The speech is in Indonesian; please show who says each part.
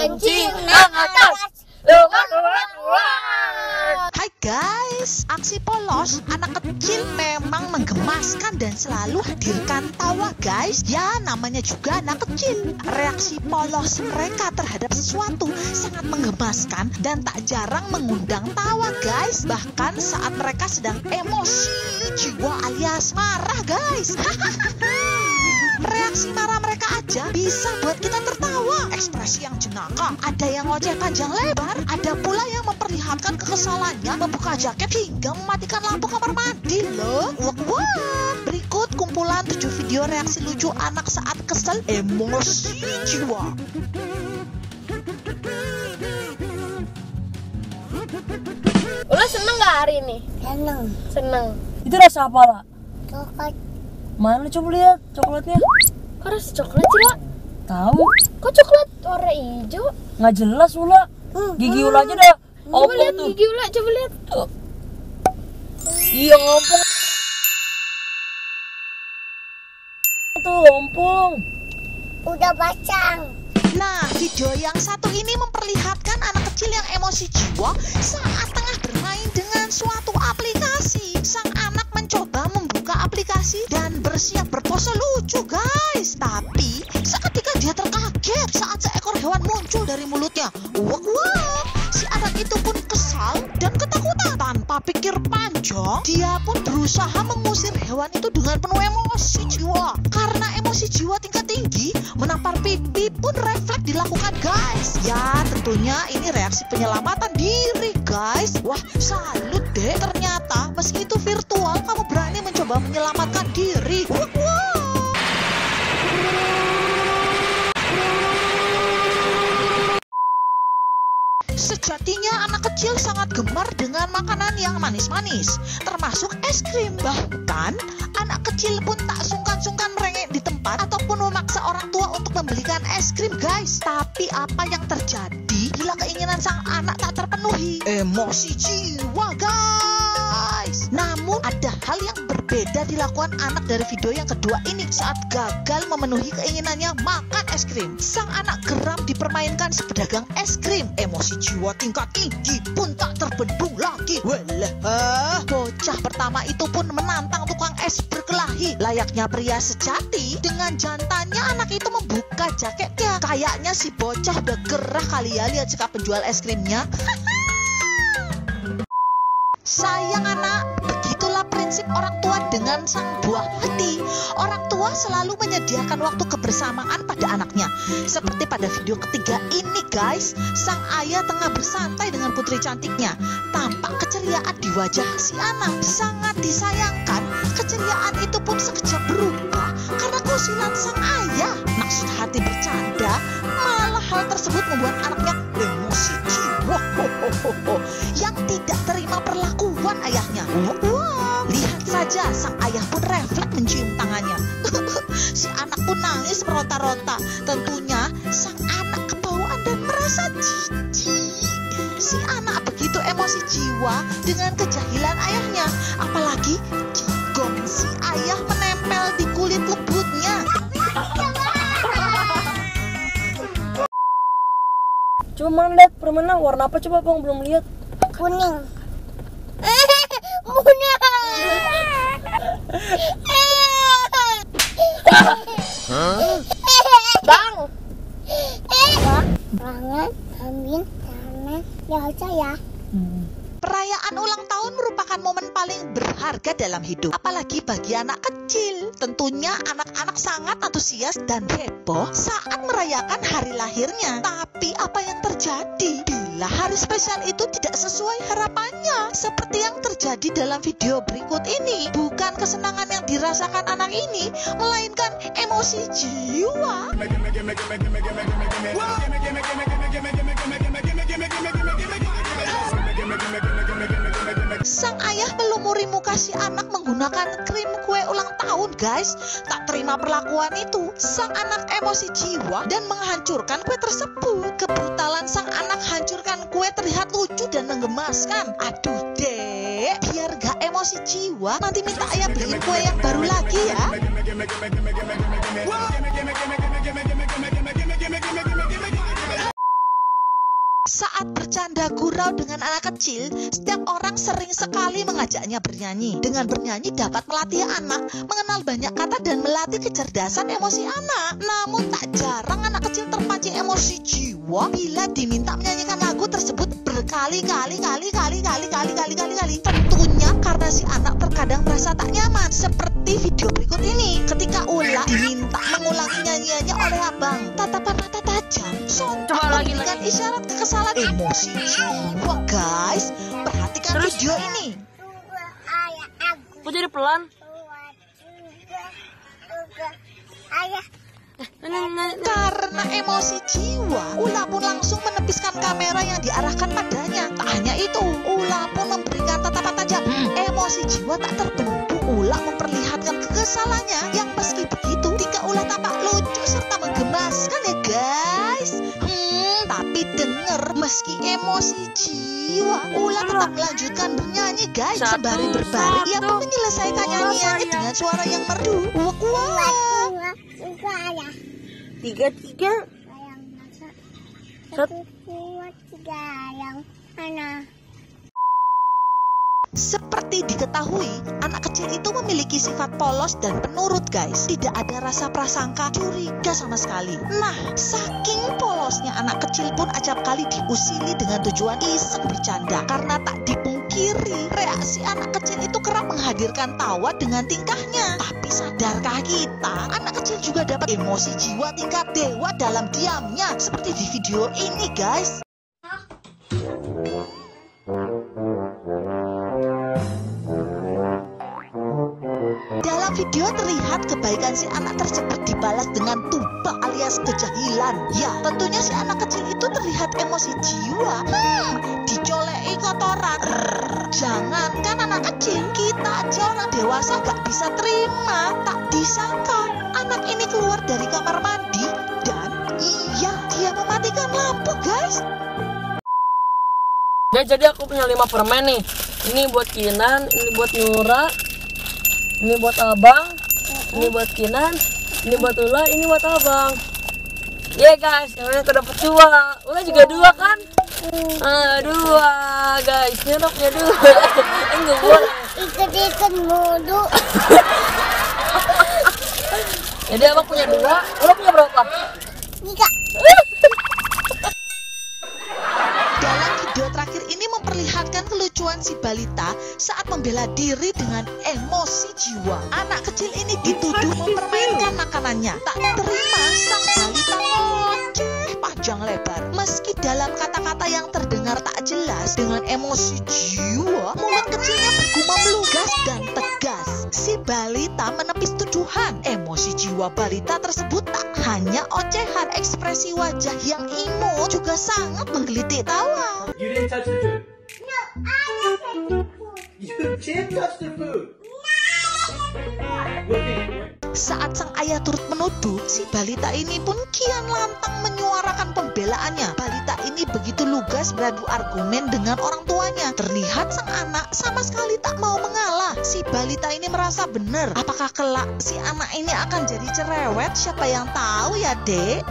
Speaker 1: kencing atas.
Speaker 2: Hai guys, aksi polos anak kecil memang menggemaskan dan selalu hadirkan tawa guys. Ya namanya juga anak kecil. Reaksi polos mereka terhadap sesuatu sangat menggemaskan dan tak jarang mengundang tawa guys. Bahkan saat mereka sedang emosi jiwa alias marah guys. Reaksi marah mereka aja bisa buat kita tertawa. Ekspresi yang jenaka, ada yang ngoceh panjang lebar, ada pula yang memperlihatkan kekesalannya membuka jaket hingga mematikan lampu kamar mandi loh. Wah. Berikut kumpulan 7 video reaksi lucu anak saat kesel emosi jiwa.
Speaker 1: Ula seneng gak hari ini? Seneng.
Speaker 3: Itu rasa apa lah?
Speaker 1: Coklat.
Speaker 3: Mana coba lihat coklatnya?
Speaker 1: Kok rasa coklat sih lah?
Speaker 3: Tahu?
Speaker 1: Kok coklat warna hijau?
Speaker 3: Nggak jelas Ula. Gigi Ula aja dah.
Speaker 1: Coba lihat gigi Ula, coba lihat.
Speaker 3: Iya ngompong. Tuh ngompong.
Speaker 1: Udah bacang.
Speaker 2: Nah, video yang satu ini memperlihatkan anak kecil yang emosi jiwa saat tengah bermain dengan suatu aplikasi. Sang anak mencoba membuka aplikasi dan bersiap berpose lucu guys. Tapi seketika dia terkaget saat seekor hewan muncul dari mulutnya. Wah, si anak itu pun kesal dan ketakutan. Tanpa pikir panjang, dia pun berusaha mengusir hewan itu dengan penuh emosi jiwa. Karena emosi jiwa tingkat tinggi, menampar pipi pun refleks dilakukan guys. Ya tentunya ini reaksi penyelamatan diri guys. Wah salut deh, ternyata meski itu virtual kamu berani mencoba menyelamatkan diri. Sejatinya anak kecil sangat gemar dengan makanan yang manis-manis, termasuk es krim. Bahkan anak kecil pun tak sungkan-sungkan merengek di tempat ataupun memaksa orang tua untuk membelikan es krim guys. Tapi apa yang terjadi bila keinginan sang anak tak terpenuhi? Emosi jiwa guys. Namun ada hal yang berbeda dilakukan anak dari video yang kedua ini saat gagal memenuhi keinginannya makan es krim. Sang anak geram dipermainkan sepedagang es krim. Emosi jiwa tingkat tinggi pun tak terbendung lagi. Walah, bocah pertama itu pun menantang tukang es berkelahi. Layaknya pria sejati, dengan jantannya anak itu membuka jaketnya. Kayaknya si bocah udah gerah kali ya lihat sikap penjual es krimnya. Sayang anak, begitulah prinsip orang tua dengan sang buah hati. Orang tua selalu menyediakan waktu kebersamaan pada anaknya. Seperti pada video ketiga ini guys, sang ayah tengah bersantai dengan putri cantiknya. Tampak keceriaan di wajah si anak. Sangat disayangkan, keceriaan itu pun sekejap berubah karena keusilan sang ayah. Maksud hati bercanda, malah hal tersebut membuat anaknya emosi jiwa. Yang tidak terima perlakuan ayahnya. Lihat saja, sang ayah pun refleks mencium tangannya. Si anak pun nangis meronta-ronta. Tentunya sang anak kebauan dan merasa jijik. Si anak begitu emosi jiwa dengan kejahilan ayahnya. Apalagi jigong si ayah menempel di kulit lembutnya.
Speaker 3: Coba mana lihat permainan warna apa coba bang, belum lihat.
Speaker 1: Kuning. Bang. Tangan, ambil tangan, ya aja ya.
Speaker 2: Perayaan ulang tahun merupakan momen paling berharga dalam hidup, apalagi bagi anak kecil. Tentunya anak-anak sangat antusias dan heboh saat merayakan hari lahirnya. Tapi apa yang terjadi bila hari spesial itu tidak sesuai harapannya? Seperti yang terjadi dalam video berikut ini. Bukan kesenangan yang dirasakan anak ini, melainkan emosi jiwa. Sang ayah melumuri muka si anak menggunakan krim kue ulang tahun guys. Tak terima perlakuan itu, sang anak emosi jiwa dan menghancurkan kue tersebut. Kebrutalan sang anak hancurkan kue terlihat lucu dan menggemaskan. Aduh dek, biar gak emosi jiwa, nanti minta ayah beliin kue yang baru lagi ya. Saat bercanda gurau dengan anak kecil, setiap orang sering sekali mengajaknya bernyanyi. Dengan bernyanyi dapat melatih anak mengenal banyak kata dan melatih kecerdasan emosi anak. Namun tak jarang anak kecil terpancing emosi jiwa bila diminta menyanyikan lagu tersebut berkali-kali. Tentunya karena si anak terkadang merasa tak nyaman. Seperti video berikut ini. Ketika Ula diminta mengulangi nyanyiannya oleh abang, tatapan mata tajam sontak memberikan isyarat kekesalan emosi jiwa. Guys, perhatikan video ini.
Speaker 3: Kok jadi pelan?
Speaker 2: Karena emosi jiwa, Ula pun langsung menepiskan kamera yang diarahkan padanya. Tak hanya itu, Ula pun memberikan tatapan tajam. Emosi jiwa tak terbendung. Ula memperlihatkan kekesalannya yang meski begitu Tika Ula tampak lucu serta menggemaskan ya guys. Tapi denger, meski emosi jiwa, Ula tetap melanjutkan bernyanyi guys. Sembari berbaring, ia pun menyelesaikan nyanyiannya dengan suara yang merdu.
Speaker 3: Tiga.
Speaker 2: Seperti diketahui, anak kecil itu memiliki sifat polos dan penurut guys. Tidak ada rasa prasangka, curiga sama sekali. Nah, saking polosnya anak kecil pun acap kali diusili dengan tujuan iseng bercanda. Karena tak dipungkiri, reaksi anak kecil itu kerap menghadirkan tawa dengan tingkahnya. Tapi sadarkah kita, anak kecil juga dapat emosi jiwa tingkat dewa dalam diamnya. Seperti di video ini guys. Dalam video terlihat kebaikan si anak tersebut dibalas dengan tuba alias kejahilan. Ya, tentunya si anak kecil itu terlihat emosi jiwa. Dicoleki kotoran. Jangankan anak kecil, kita aja orang dewasa gak bisa terima. Tak disangka, anak ini keluar dari kamar mandi dan dia mematikan lampu guys.
Speaker 3: Ya, jadi aku punya 5 permen nih. Ini buat Kinan, ini buat Nura, ini buat Abang, ini buat Kinan, ini buat Ula, ini buat Abang. Ya guys, yang aku dapat 2. Ula juga 2 kan? 2 guys, Nura punya 2. Enggak boleh.
Speaker 1: Ikut mulu.
Speaker 3: Jadi Abang punya 2, Ula punya berapa?
Speaker 1: 3.
Speaker 2: Dalam video terakhir ini memperlihatkan kelucuan si balita saat membela diri dengan emosi jiwa. Anak kecil ini dituduh mempermainkan makanannya. Tak terima, sang balita ngoceh panjang lebar. Meski dalam kata-kata yang terdengar tak jelas, dengan emosi jiwa, mulut kecilnya bergumam lugas dan tegas. Si balita menepis tuduhan. Emosi jiwa balita tersebut tak hanya ocehan, ekspresi wajah yang imut juga sangat menggelitik tawa.
Speaker 4: You didn't touch the food.
Speaker 1: No, I touched the food.
Speaker 4: You did touch the food.
Speaker 2: Saat sang ayah turut menuduh, si balita ini pun kian lantang menyuarakan pembelaannya. Balita ini begitu lugas beradu argumen dengan orang tuanya. Terlihat sang anak sama sekali tak mau mengalah. Si balita ini merasa benar. Apakah kelak si anak ini akan jadi cerewet? Siapa yang tahu ya, Dek?